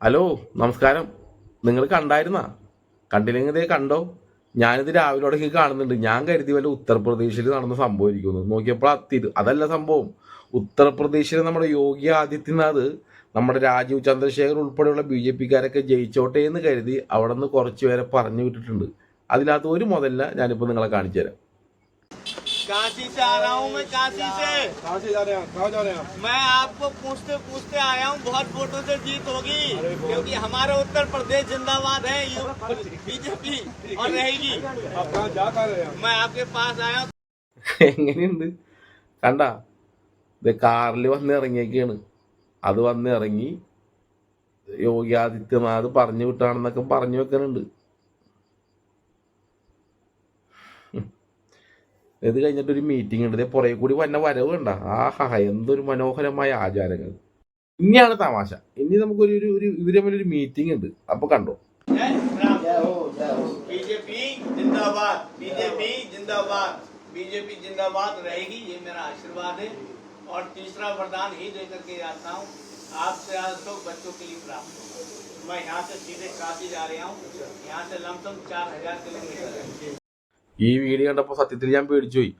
Hello നമസ്കാരം. നിങ്ങൾ കണ്ടില്ലെങ്കിൽ ഇതേ കണ്ടോ? ഞാനിത് രാവിലെ തുടങ്ങി കാണുന്നുണ്ട്. ഞാൻ കരുതി വല്ല ഉത്തർപ്രദേശിൽ നടന്ന സംഭവമായിരിക്കുന്നു. നോക്കിയപ്പോൾ അതല്ല സംഭവം. ഉത്തർപ്രദേശിലെ നമ്മുടെ യോഗി ആദിത്യനാഥ് നമ്മുടെ രാജീവ് ചന്ദ്രശേഖർ ഉൾപ്പെടെയുള്ള BJP-കാരൊക്കെ ജയിച്ചോട്ടെ എന്ന് കരുതി അവിടെ നിന്ന് കുറച്ച് പേരെ പറഞ്ഞു വിട്ടിട്ടുണ്ട്. അതിനകത്ത് ഒരു മുതലിനെ ഞാനിപ്പോൾ നിങ്ങളെ കാണിച്ചു തരാം. काशी से आ रहा हूँ मैं, काशी से। कहाँ से जा रहे हैं? कहाँ जा रहे हैं? मैं आपको पूछते पूछते आया हूँ, बहुत वोटों से जीत होगी क्योंकि हमारे उत्तर प्रदेश जिंदाबाद है, BJP और रहेगी। आप कहाँ जा रहे हैं? मैं आपके पास आया हूँ। എങ്ങനെയുണ്ട്? കണ്ട, ഇത് കാറിൽ വന്ന് ഇറങ്ങിയൊക്കെയാണ്. അത് വന്ന് ഇറങ്ങി യോഗി ആദിത്യനാഥ് പറഞ്ഞു വിട്ടാണെന്നൊക്കെ പറഞ്ഞു വെക്കുന്നുണ്ട്. ഇത് കഴിഞ്ഞിട്ടൊരു മീറ്റിംഗ് ഉണ്ട്. പുറകെ കൂടി വന്ന വരവ് കണ്ട. ആഹാ, എന്തൊരു മനോഹരമായ ആചാരങ്ങൾ. ഇനിയാണ് തമാശ. ഇനി നമുക്കൊരു ഇവര് തമ്മിലൊരു മീറ്റിംഗ് ഉണ്ട്. അപ്പൊ കണ്ടോ. बीजेपी जिंदाबाद, बीजेपी जिंदाबाद, बीजेपी जिंदाबाद रहेगी, ये मेरा आशीर्वाद है। और तीसरा वरदान ही देकर के आता हूँ, आपसे आज तो बच्चों के लिए प्राप्त होगा। मैं यहाँ से सीधे काशी जा रहा हूँ, यहाँ से लमसम 4000 किलोमीटर है। ഈ വീഡിയോ കണ്ടപ്പോൾ സത്യത്തിൽ ഞാൻ പേടിച്ചുപോയി.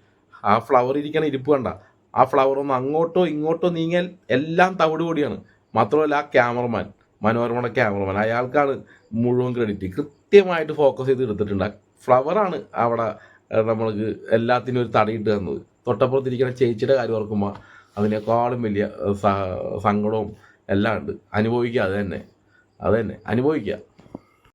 ആ ഫ്ലവർ ഇരിക്കണ ഇരിപ്പ് കണ്ട. ആ ഫ്ലവർ ഒന്ന് അങ്ങോട്ടോ ഇങ്ങോട്ടോ നീങ്ങിയാൽ എല്ലാം തവിട് കൂടിയാണ്. മാത്രമല്ല ആ ക്യാമറമാൻ, മനോരമയുടെ ക്യാമറമാൻ, അയാൾക്കാണ് മുഴുവൻ ക്രെഡിറ്റ്. കൃത്യമായിട്ട് ഫോക്കസ് ചെയ്ത് എടുത്തിട്ടുണ്ട്. ആ ഫ്ലവറാണ് അവിടെ നമ്മൾക്ക് എല്ലാത്തിനും ഒരു തടയിട്ട് തന്നത്. തൊട്ടപ്പുറത്തിരിക്കുന്ന ചേച്ചിയുടെ കാര്യം ഓർക്കുമ്പോൾ അതിനേക്കാളും വലിയ സങ്കടവും എല്ലാം ഉണ്ട്. അനുഭവിക്കുക, അത് തന്നെ അനുഭവിക്കുക.